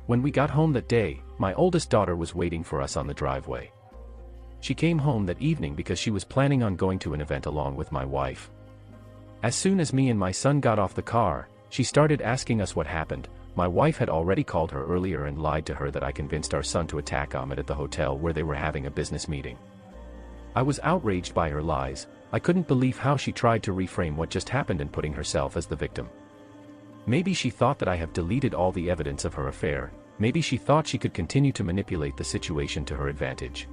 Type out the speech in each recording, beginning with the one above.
When we got home that day, my oldest daughter was waiting for us on the driveway. She came home that evening because she was planning on going to an event along with my wife. As soon as me and my son got off the car, she started asking us what happened. My wife had already called her earlier and lied to her that I convinced our son to attack Ahmed at the hotel where they were having a business meeting. I was outraged by her lies. I couldn't believe how she tried to reframe what just happened and putting herself as the victim. Maybe she thought that I have deleted all the evidence of her affair. Maybe she thought she could continue to manipulate the situation to her advantage.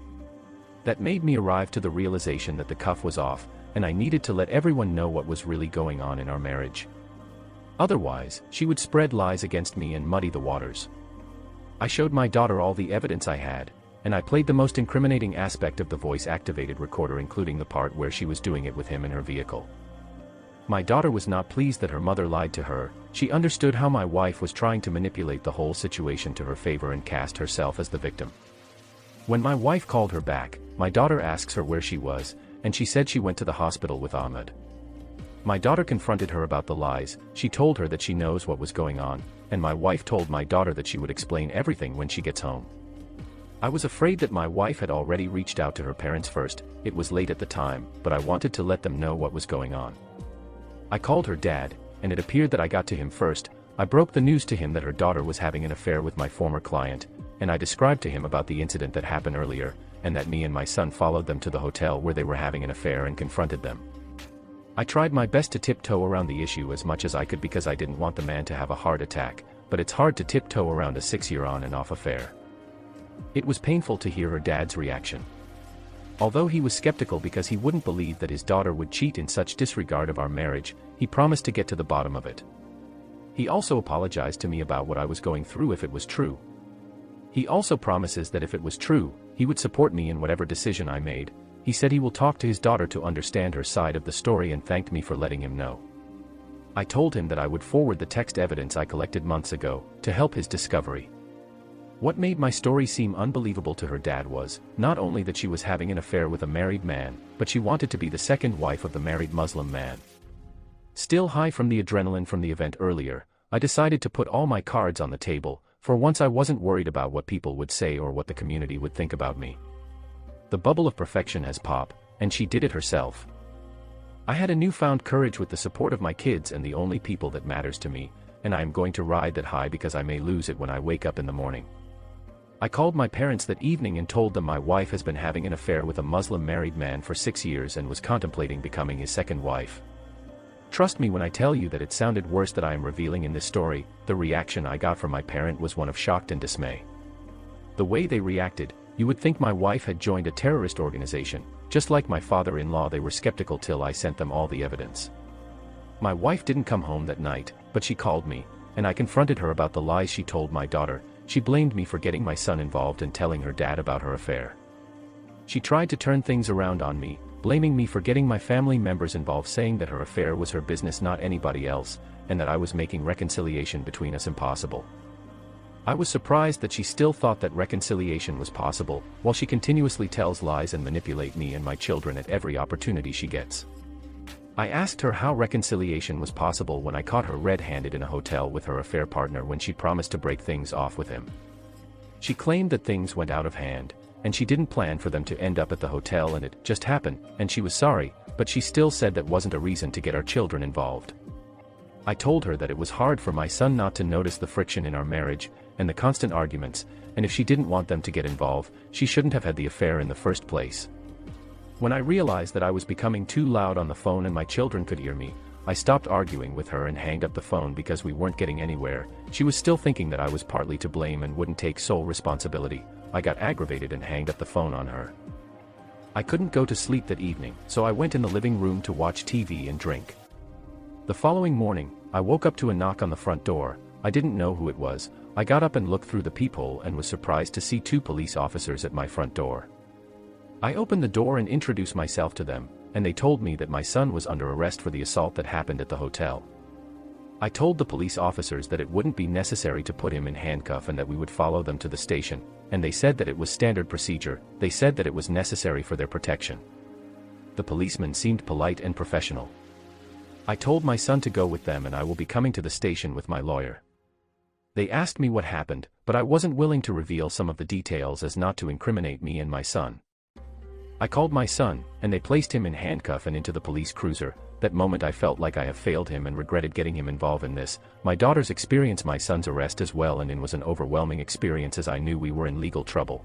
That made me arrive to the realization that the cuff was off, and I needed to let everyone know what was really going on in our marriage. Otherwise, she would spread lies against me and muddy the waters. I showed my daughter all the evidence I had, and I played the most incriminating aspect of the voice-activated recorder, including the part where she was doing it with him in her vehicle. My daughter was not pleased that her mother lied to her. She understood how my wife was trying to manipulate the whole situation to her favor and cast herself as the victim. When my wife called her back, my daughter asks her where she was, and she said she went to the hospital with Ahmed. My daughter confronted her about the lies. She told her that she knows what was going on, and my wife told my daughter that she would explain everything when she gets home. I was afraid that my wife had already reached out to her parents first. It was late at the time, but I wanted to let them know what was going on. I called her dad, and it appeared that I got to him first. I broke the news to him that her daughter was having an affair with my former client, and I described to him about the incident that happened earlier, and that me and my son followed them to the hotel where they were having an affair and confronted them. I tried my best to tiptoe around the issue as much as I could because I didn't want the man to have a heart attack, but it's hard to tiptoe around a 6-year on and off affair. It was painful to hear her dad's reaction. Although he was skeptical because he wouldn't believe that his daughter would cheat in such disregard of our marriage, he promised to get to the bottom of it. He also apologized to me about what I was going through if it was true. He also promises that if it was true, he would support me in whatever decision I made. He said he will talk to his daughter to understand her side of the story and thanked me for letting him know. I told him that I would forward the text evidence I collected months ago to help his discovery. What made my story seem unbelievable to her dad was, not only that she was having an affair with a married man, but she wanted to be the second wife of the married Muslim man. Still high from the adrenaline from the event earlier, I decided to put all my cards on the table. For once I wasn't worried about what people would say or what the community would think about me. The bubble of perfection has popped, and she did it herself. I had a newfound courage with the support of my kids and the only people that matters to me, and I am going to ride that high because I may lose it when I wake up in the morning. I called my parents that evening and told them my wife has been having an affair with a Muslim married man for 6 years and was contemplating becoming his second wife. Trust me when I tell you that it sounded worse than I am revealing in this story. The reaction I got from my parent was one of shock and dismay. The way they reacted, you would think my wife had joined a terrorist organization. Just like my father-in-law, they were skeptical till I sent them all the evidence. My wife didn't come home that night, but she called me, and I confronted her about the lies she told my daughter. She blamed me for getting my son involved and telling her dad about her affair. She tried to turn things around on me, blaming me for getting my family members involved, saying that her affair was her business, not anybody else, and that I was making reconciliation between us impossible. I was surprised that she still thought that reconciliation was possible, while she continuously tells lies and manipulates me and my children at every opportunity she gets. I asked her how reconciliation was possible when I caught her red-handed in a hotel with her affair partner when she promised to break things off with him. She claimed that things went out of hand, and she didn't plan for them to end up at the hotel, and it just happened, and she was sorry, but she still said that wasn't a reason to get our children involved. I told her that it was hard for my son not to notice the friction in our marriage, and the constant arguments, and if she didn't want them to get involved, she shouldn't have had the affair in the first place. When I realized that I was becoming too loud on the phone and my children could hear me, I stopped arguing with her and hanged up the phone because we weren't getting anywhere. She was still thinking that I was partly to blame and wouldn't take sole responsibility. I got aggravated and hanged up the phone on her. I couldn't go to sleep that evening, so I went in the living room to watch TV and drink. The following morning, I woke up to a knock on the front door. I didn't know who it was. I got up and looked through the peephole and was surprised to see 2 police officers at my front door. I opened the door and introduced myself to them, and they told me that my son was under arrest for the assault that happened at the hotel. I told the police officers that it wouldn't be necessary to put him in handcuff and that we would follow them to the station, and they said that it was standard procedure. They said that it was necessary for their protection. The policemen seemed polite and professional. I told my son to go with them and I will be coming to the station with my lawyer. They asked me what happened, but I wasn't willing to reveal some of the details as not to incriminate me and my son. I called my son, and they placed him in handcuff and into the police cruiser. That moment I felt like I have failed him and regretted getting him involved in this. My daughters experienced my son's arrest as well, and it was an overwhelming experience as I knew we were in legal trouble.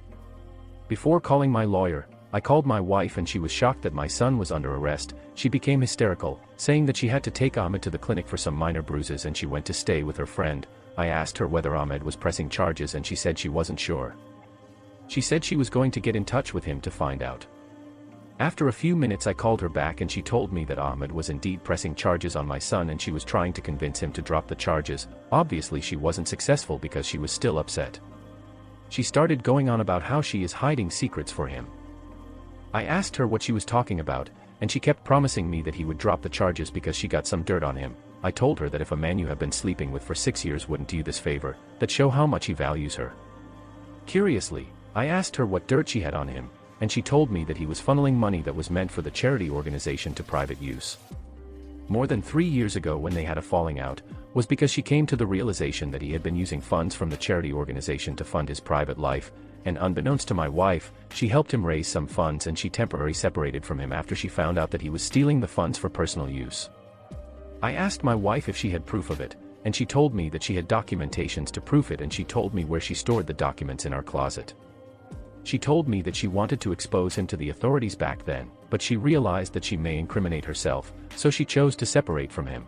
Before calling my lawyer, I called my wife and she was shocked that my son was under arrest. She became hysterical, saying that she had to take Ahmed to the clinic for some minor bruises and she went to stay with her friend. I asked her whether Ahmed was pressing charges and she said she wasn't sure. She said she was going to get in touch with him to find out. After a few minutes I called her back and she told me that Ahmed was indeed pressing charges on my son and she was trying to convince him to drop the charges. Obviously she wasn't successful because she was still upset. She started going on about how she is hiding secrets for him. I asked her what she was talking about, and she kept promising me that he would drop the charges because she got some dirt on him. I told her that if a man you have been sleeping with for 6 years wouldn't do this favor, that show how much he values her. Curiously, I asked her what dirt she had on him, and she told me that he was funneling money that was meant for the charity organization to private use. More than 3 years ago when they had a falling out, was because she came to the realization that he had been using funds from the charity organization to fund his private life, and unbeknownst to my wife, she helped him raise some funds and she temporarily separated from him after she found out that he was stealing the funds for personal use. I asked my wife if she had proof of it, and she told me that she had documentations to prove it, and she told me where she stored the documents in our closet. She told me that she wanted to expose him to the authorities back then, but she realized that she may incriminate herself, so she chose to separate from him.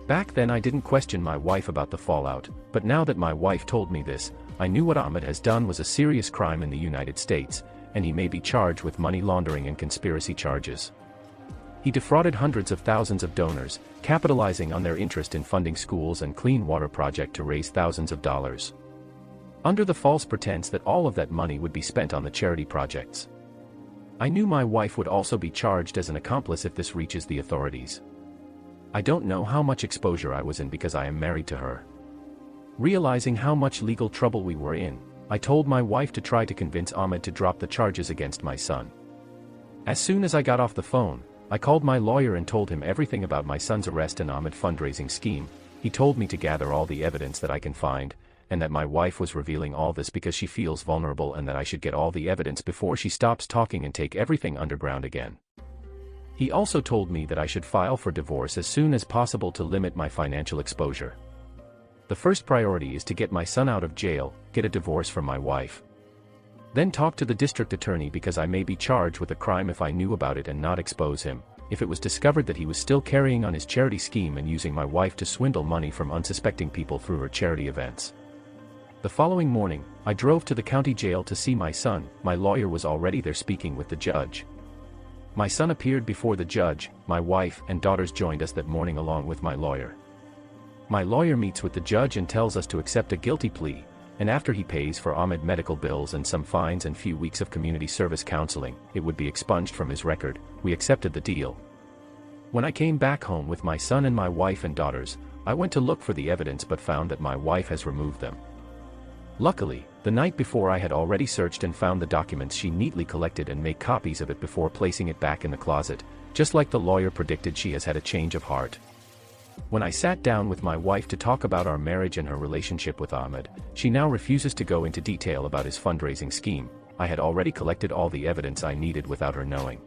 Back then I didn't question my wife about the fallout, but now that my wife told me this, I knew what Ahmed has done was a serious crime in the United States, and he may be charged with money laundering and conspiracy charges. He defrauded hundreds of thousands of donors, capitalizing on their interest in funding schools and clean water project to raise thousands of dollars, under the false pretense that all of that money would be spent on the charity projects. I knew my wife would also be charged as an accomplice if this reaches the authorities. I don't know how much exposure I was in because I am married to her. Realizing how much legal trouble we were in, I told my wife to try to convince Ahmed to drop the charges against my son. As soon as I got off the phone, I called my lawyer and told him everything about my son's arrest and Ahmed fundraising scheme. He told me to gather all the evidence that I can find, and that my wife was revealing all this because she feels vulnerable and that I should get all the evidence before she stops talking and take everything underground again. He also told me that I should file for divorce as soon as possible to limit my financial exposure. The first priority is to get my son out of jail, get a divorce from my wife. Then talk to the district attorney because I may be charged with a crime if I knew about it and not expose him, if it was discovered that he was still carrying on his charity scheme and using my wife to swindle money from unsuspecting people through her charity events. The following morning, I drove to the county jail to see my son. My lawyer was already there speaking with the judge. My son appeared before the judge, my wife and daughters joined us that morning along with my lawyer. My lawyer meets with the judge and tells us to accept a guilty plea, and after he pays for Ahmed medical bills and some fines and few weeks of community service counseling, it would be expunged from his record. We accepted the deal. When I came back home with my son and my wife and daughters, I went to look for the evidence but found that my wife has removed them. Luckily, the night before I had already searched and found the documents she neatly collected and made copies of it before placing it back in the closet. Just like the lawyer predicted, she has had a change of heart. When I sat down with my wife to talk about our marriage and her relationship with Ahmed, she now refuses to go into detail about his fundraising scheme. I had already collected all the evidence I needed without her knowing.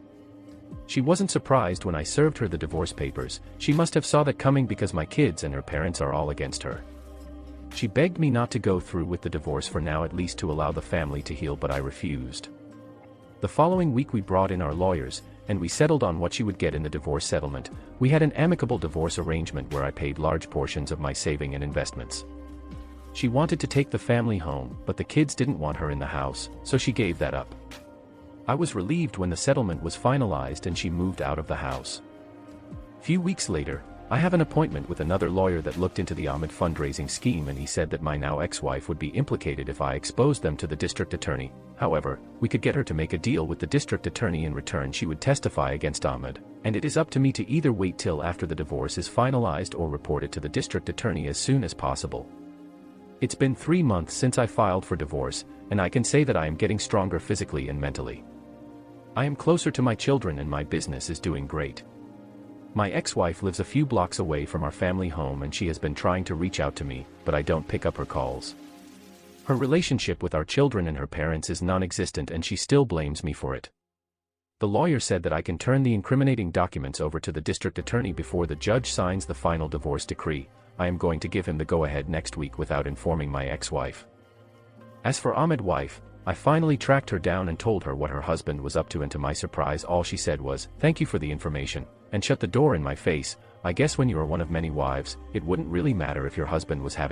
She wasn't surprised when I served her the divorce papers. She must have saw that coming because my kids and her parents are all against her. She begged me not to go through with the divorce for now, at least to allow the family to heal, but I refused. The following week we brought in our lawyers, and we settled on what she would get in the divorce settlement. We had an amicable divorce arrangement where I paid large portions of my saving and investments. She wanted to take the family home, but the kids didn't want her in the house, so she gave that up. I was relieved when the settlement was finalized and she moved out of the house. Few weeks later, I have an appointment with another lawyer that looked into the Ahmed fundraising scheme, and he said that my now ex-wife would be implicated if I exposed them to the district attorney. However, we could get her to make a deal with the district attorney. In return she would testify against Ahmed, and it is up to me to either wait till after the divorce is finalized or report it to the district attorney as soon as possible. It's been 3 months since I filed for divorce, and I can say that I am getting stronger physically and mentally. I am closer to my children and my business is doing great. My ex-wife lives a few blocks away from our family home and she has been trying to reach out to me, but I don't pick up her calls. Her relationship with our children and her parents is non-existent and she still blames me for it. The lawyer said that I can turn the incriminating documents over to the district attorney before the judge signs the final divorce decree. I am going to give him the go-ahead next week without informing my ex-wife. As for Ahmed's wife, I finally tracked her down and told her what her husband was up to, and to my surprise all she said was, "Thank you for the information," and shut the door in my face. I guess when you are one of many wives, it wouldn't really matter if your husband was having